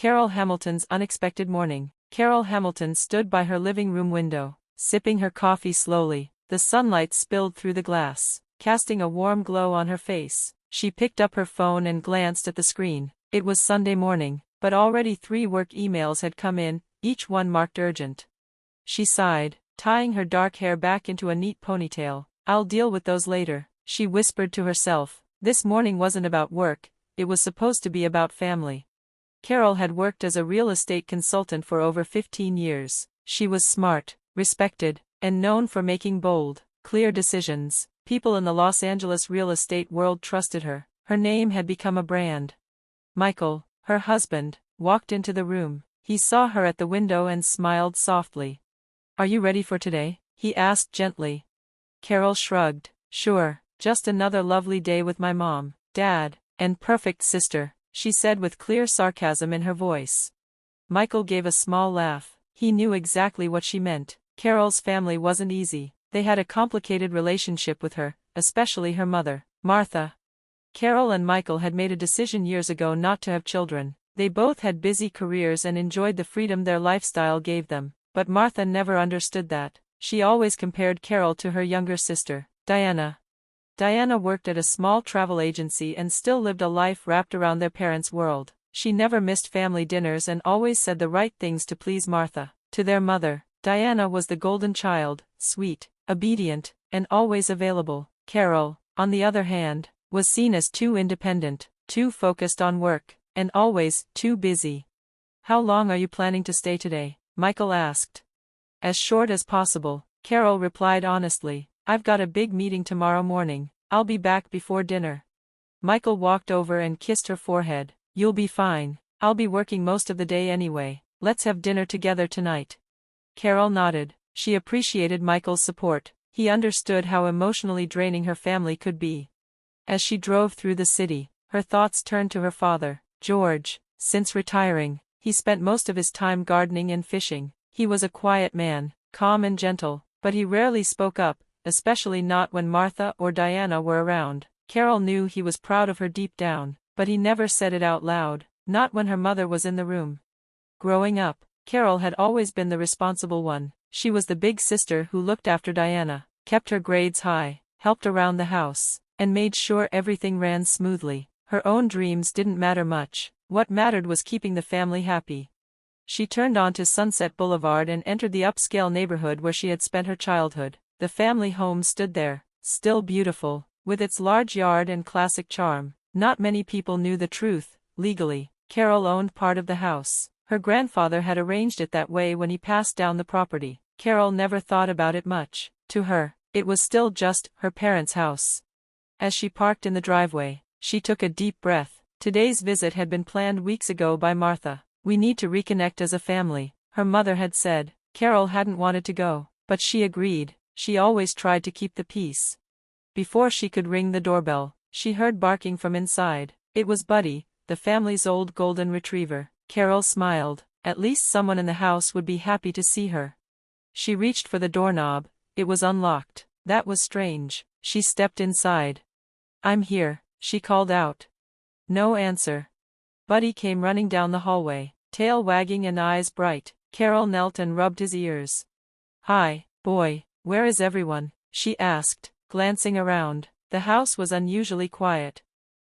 Carol Hamilton's unexpected morning. Carol Hamilton stood by her living room window, sipping her coffee slowly. The sunlight spilled through the glass, casting a warm glow on her face. She picked up her phone and glanced at the screen. It was Sunday morning, but already 3 work emails had come in, each one marked urgent. She sighed, tying her dark hair back into a neat ponytail. "I'll deal with those later," she whispered to herself. This morning wasn't about work, it was supposed to be about family. Carol had worked as a real estate consultant for over 15 years. She was smart, respected, and known for making bold, clear decisions. People in the Los Angeles real estate world trusted her. Her name had become a brand. Michael, her husband, walked into the room. He saw her at the window and smiled softly. "Are you ready for today?" he asked gently. Carol shrugged. "Sure, just another lovely day with my mom, dad, and perfect sister," she said with clear sarcasm in her voice. Michael gave a small laugh. He knew exactly what she meant. Carol's family wasn't easy. They had a complicated relationship with her, especially her mother, Martha. Carol and Michael had made a decision years ago not to have children. They both had busy careers and enjoyed the freedom their lifestyle gave them, but Martha never understood that. She always compared Carol to her younger sister, Diana. Diana worked at a small travel agency and still lived a life wrapped around their parents' world. She never missed family dinners and always said the right things to please Martha. To their mother, Diana was the golden child, sweet, obedient, and always available. Carol, on the other hand, was seen as too independent, too focused on work, and always too busy. "How long are you planning to stay today?" Michael asked. "As short as possible," Carol replied honestly. "I've got a big meeting tomorrow morning. I'll be back before dinner." Michael walked over and kissed her forehead. "You'll be fine. I'll be working most of the day anyway. Let's have dinner together tonight." Carol nodded. She appreciated Michael's support. He understood how emotionally draining her family could be. As she drove through the city, her thoughts turned to her father, George. Since retiring, he spent most of his time gardening and fishing. He was a quiet man, calm and gentle, but he rarely spoke up, especially not when Martha or Diana were around. Carol knew he was proud of her deep down, but he never said it out loud, not when her mother was in the room. Growing up, Carol had always been the responsible one. She was the big sister who looked after Diana, kept her grades high, helped around the house, and made sure everything ran smoothly. Her own dreams didn't matter much. What mattered was keeping the family happy. She turned onto Sunset Boulevard and entered the upscale neighborhood where she had spent her childhood. The family home stood there, still beautiful, with its large yard and classic charm. Not many people knew the truth. Legally, Carol owned part of the house. Her grandfather had arranged it that way when he passed down the property. Carol never thought about it much. To her, it was still just her parents' house. As she parked in the driveway, she took a deep breath. Today's visit had been planned weeks ago by Martha. "We need to reconnect as a family," her mother had said. Carol hadn't wanted to go, but she agreed. She always tried to keep the peace. Before she could ring the doorbell, she heard barking from inside. It was Buddy, the family's old golden retriever. Carol smiled. At least someone in the house would be happy to see her. She reached for the doorknob. It was unlocked. That was strange. She stepped inside. "I'm here," she called out. No answer. Buddy came running down the hallway, tail wagging and eyes bright. Carol knelt and rubbed his ears. "Hi, boy, where is everyone?" she asked, glancing around. The house was unusually quiet.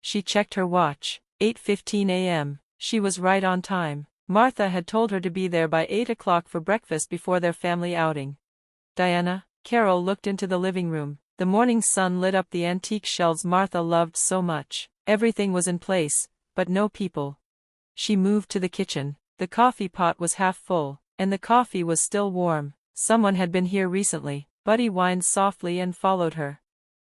She checked her watch. 8:15 a.m. She was right on time. Martha had told her to be there by 8 o'clock for breakfast before their family outing. "Diana?" Carol looked into the living room. The morning sun lit up the antique shelves Martha loved so much. Everything was in place, but no people. She moved to the kitchen. The coffee pot was half full, and the coffee was still warm. Someone had been here recently. Buddy whined softly and followed her.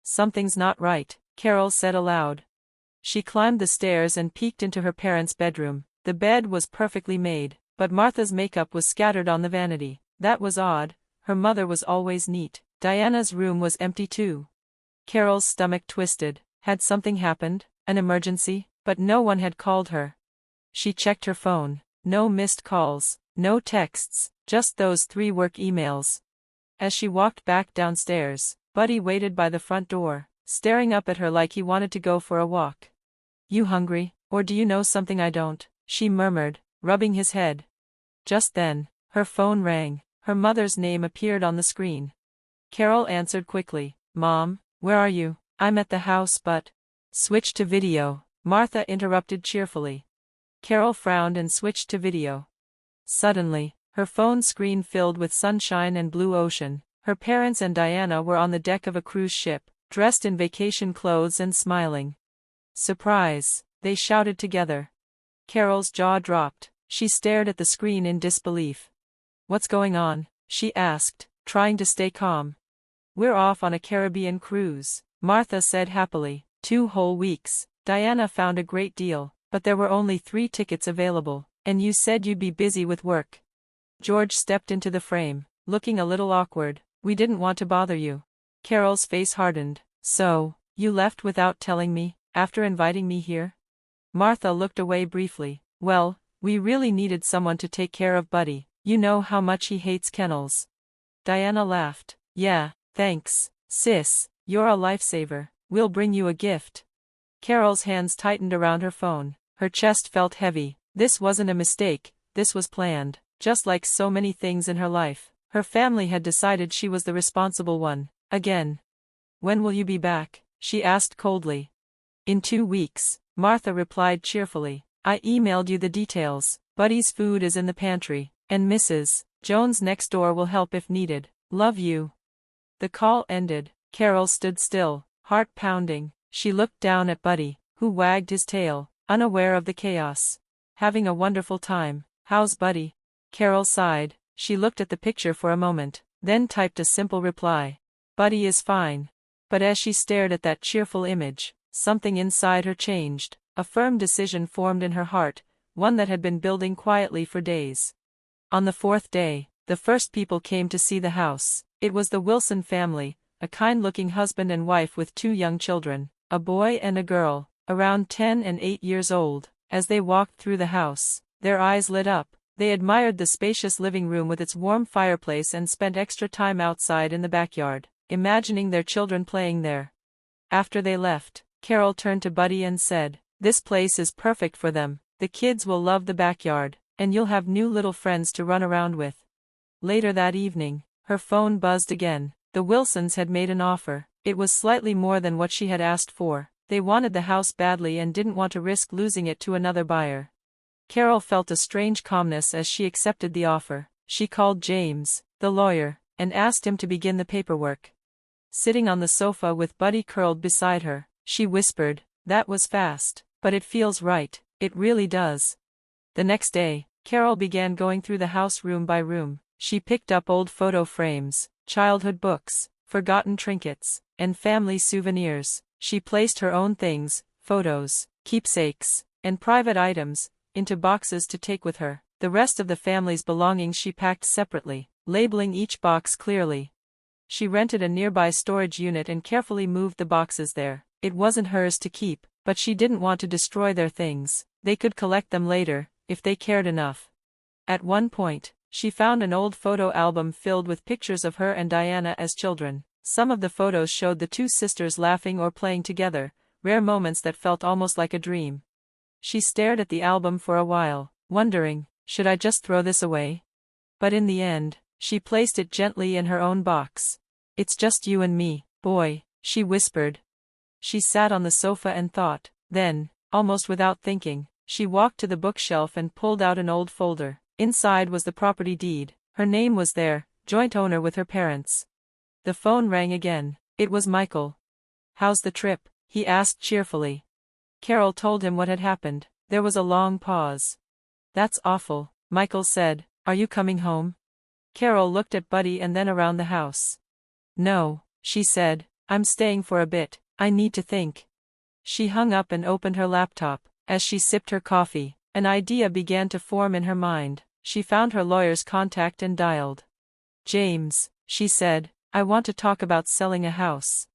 "Something's not right," Carol said aloud. She climbed the stairs and peeked into her parents' bedroom. The bed was perfectly made, but Martha's makeup was scattered on the vanity. That was odd. Her mother was always neat. Diana's room was empty too. Carol's stomach twisted. Had something happened? An emergency? But no one had called her. She checked her phone. No missed calls, no texts, just those 3 work emails. As she walked back downstairs, Buddy waited by the front door, staring up at her like he wanted to go for a walk. "You hungry, or do you know something I don't?" she murmured. rubbing his head. Just then, her phone rang. Her mother's name appeared on the screen. Carol answered quickly. Mom, where are you? I'm at the house but… Switch to video, Martha interrupted cheerfully. Carol frowned and switched to video. Suddenly, her phone screen filled with sunshine and blue ocean. Her parents and Diana were on the deck of a cruise ship, dressed in vacation clothes and smiling. Surprise, they shouted together. Carol's jaw dropped. She stared at the screen in disbelief. What's going on? She asked, trying to stay calm. We're off on a Caribbean cruise, Martha said happily. 2 whole weeks. Diana found a great deal, but there were only 3 tickets available, and you said you'd be busy with work. George stepped into the frame, looking a little awkward. We didn't want to bother you. Carol's face hardened. So, you left without telling me, after inviting me here? Martha looked away briefly. Well, we really needed someone to take care of Buddy. You know how much he hates kennels. Diana laughed. Yeah, thanks, sis, you're a lifesaver. We'll bring you a gift. Carol's hands tightened around her phone. Her chest felt heavy. This wasn't a mistake, this was planned. Just like so many things in her life, her family had decided she was the responsible one. Again. When will you be back? She asked coldly. In 2 weeks, Martha replied cheerfully. I emailed you the details. Buddy's food is in the pantry, and Mrs. Jones next door will help if needed. Love you. The call ended. Carol stood still, heart pounding. She looked down at Buddy, who wagged his tail, unaware of the chaos. Having a wonderful time. How's Buddy? Carol sighed. She looked at the picture for a moment, then typed a simple reply. Buddy is fine. But as she stared at that cheerful image, something inside her changed. A firm decision formed in her heart, one that had been building quietly for days. On the 4th day, the first people came to see the house. It was the Wilson family, a kind-looking husband and wife with 2 young children, a boy and a girl, around 10 and 8 years old. As they walked through the house, their eyes lit up. They admired the spacious living room with its warm fireplace and spent extra time outside in the backyard, imagining their children playing there. After they left, Carol turned to Buddy and said, This place is perfect for them. The kids will love the backyard, and you'll have new little friends to run around with. Later that evening, her phone buzzed again. The Wilsons had made an offer. It was slightly more than what she had asked for. They wanted the house badly and didn't want to risk losing it to another buyer. Carol felt a strange calmness as she accepted the offer. She called James, the lawyer, and asked him to begin the paperwork. Sitting on the sofa with Buddy curled beside her, she whispered, That was fast, but it feels right, it really does. The next day, Carol began going through the house room by room. She picked up old photo frames, childhood books, forgotten trinkets, and family souvenirs. She placed her own things, photos, keepsakes, and private items, into boxes to take with her. The rest of the family's belongings she packed separately, labeling each box clearly. She rented a nearby storage unit and carefully moved the boxes there. It wasn't hers to keep, but she didn't want to destroy their things. They could collect them later, if they cared enough. At one point, she found an old photo album filled with pictures of her and Diana as children. Some of the photos showed the 2 sisters laughing or playing together, rare moments that felt almost like a dream. She stared at the album for a while, wondering, should I just throw this away? But in the end, she placed it gently in her own box. It's just you and me, boy, she whispered. She sat on the sofa and thought. Then, almost without thinking, she walked to the bookshelf and pulled out an old folder. Inside was the property deed. Her name was there, joint owner with her parents. The phone rang again. It was Michael. How's the trip? He asked cheerfully. Carol told him what had happened. There was a long pause. That's awful, Michael said. Are you coming home? Carol looked at Buddy and then around the house. No, she said. I'm staying for a bit. I need to think. She hung up and opened her laptop. As she sipped her coffee, an idea began to form in her mind. She found her lawyer's contact and dialed. James, she said, I want to talk about selling a house.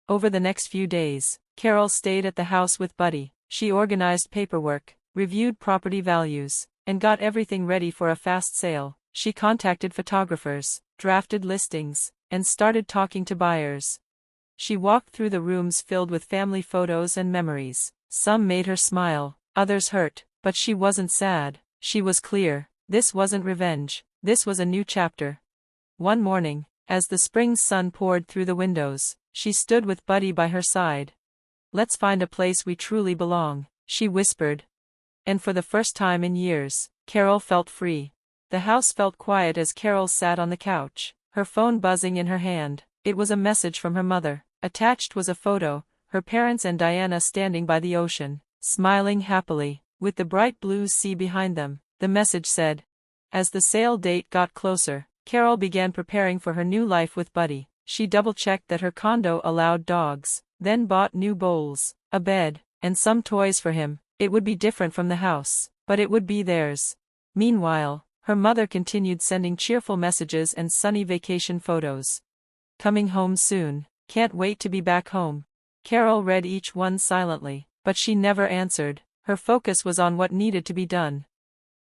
Over the next few days, Carol stayed at the house with Buddy. She organized paperwork, reviewed property values, and got everything ready for a fast sale. She contacted photographers, drafted listings, and started talking to buyers. She walked through the rooms filled with family photos and memories. Some made her smile, others hurt, but she wasn't sad. She was clear. This wasn't revenge. This was a new chapter. One morning, as the spring sun poured through the windows, she stood with Buddy by her side. "Let's find a place we truly belong," she whispered. And for the first time in years, Carol felt free. The house felt quiet as Carol sat on the couch, her phone buzzing in her hand. It was a message from her mother. Attached was a photo, her parents and Diana standing by the ocean, smiling happily, with the bright blue sea behind them. The message said. As the sale date got closer, Carol began preparing for her new life with Buddy. She double-checked that her condo allowed dogs, then bought new bowls, a bed, and some toys for him. It would be different from the house, but it would be theirs. Meanwhile, her mother continued sending cheerful messages and sunny vacation photos. "Coming home soon. Can't wait to be back home." Carol read each one silently, but she never answered. Her focus was on what needed to be done.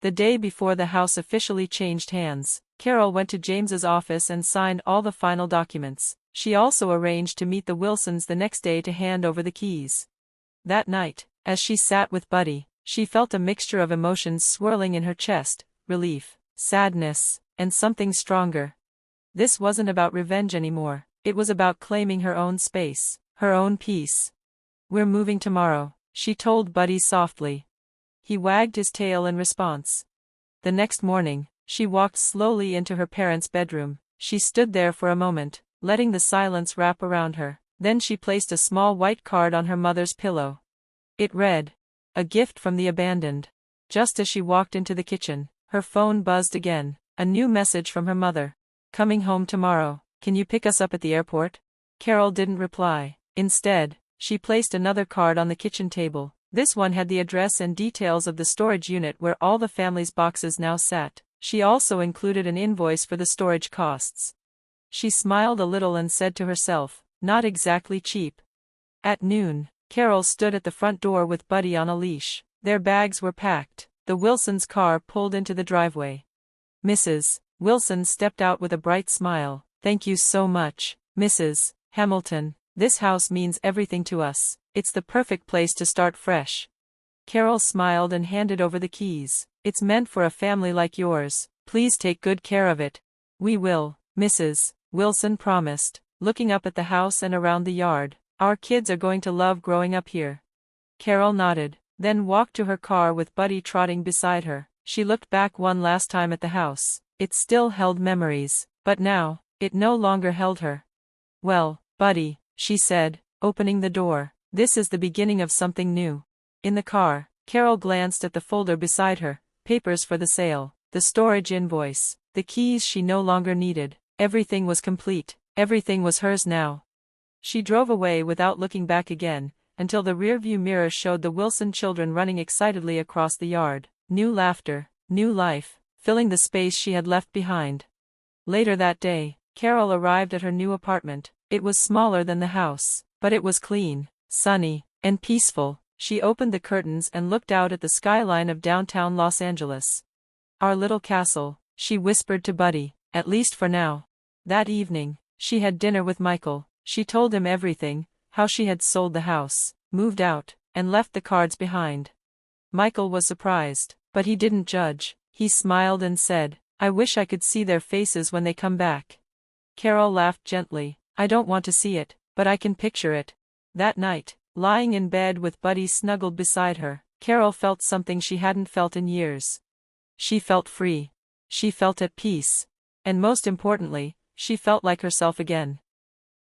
The day before the house officially changed hands, Carol went to James's office and signed all the final documents. She also arranged to meet the Wilsons the next day to hand over the keys. That night, as she sat with Buddy, she felt a mixture of emotions swirling in her chest: relief, sadness, and something stronger. This wasn't about revenge anymore. It was about claiming her own space, her own peace. "We're moving tomorrow," she told Buddy softly. He wagged his tail in response. The next morning, she walked slowly into her parents' bedroom. She stood there for a moment, letting the silence wrap around her. Then she placed a small white card on her mother's pillow. It read, "A gift from the abandoned." Just as she walked into the kitchen, her phone buzzed again. A new message from her mother. "Coming home tomorrow. Can you pick us up at the airport?" Carol didn't reply. Instead, she placed another card on the kitchen table. This one had the address and details of the storage unit where all the family's boxes now sat. She also included an invoice for the storage costs. She smiled a little and said to herself, "Not exactly cheap." At noon, Carol stood at the front door with Buddy on a leash. Their bags were packed. The Wilsons' car pulled into the driveway. Mrs. Wilson stepped out with a bright smile. "Thank you so much, Mrs. Hamilton. This house means everything to us. It's the perfect place to start fresh." Carol smiled and handed over the keys. "It's meant for a family like yours. Please take good care of it." "We will," Mrs. Wilson promised, looking up at the house and around the yard. "Our kids are going to love growing up here." Carol nodded, then walked to her car with Buddy trotting beside her. She looked back one last time at the house. It still held memories, but now, it no longer held her. "Well, Buddy," she said, opening the door, "this is the beginning of something new." In the car, Carol glanced at the folder beside her, papers for the sale, the storage invoice, the keys she no longer needed. Everything was complete. Everything was hers now. She drove away without looking back again, until the rearview mirror showed the Wilson children running excitedly across the yard. New laughter, new life, filling the space she had left behind. Later that day, Carol arrived at her new apartment. It was smaller than the house, but it was clean, sunny, and peaceful. She opened the curtains and looked out at the skyline of downtown Los Angeles. "Our little castle," she whispered to Buddy, "at least for now." That evening, she had dinner with Michael. She told him everything, how she had sold the house, moved out, and left the cards behind. Michael was surprised, but he didn't judge. He smiled and said, "I wish I could see their faces when they come back." Carol laughed gently. "I don't want to see it, but I can picture it." That night, lying in bed with Buddy snuggled beside her, Carol felt something she hadn't felt in years. She felt free. She felt at peace. And most importantly, she felt like herself again.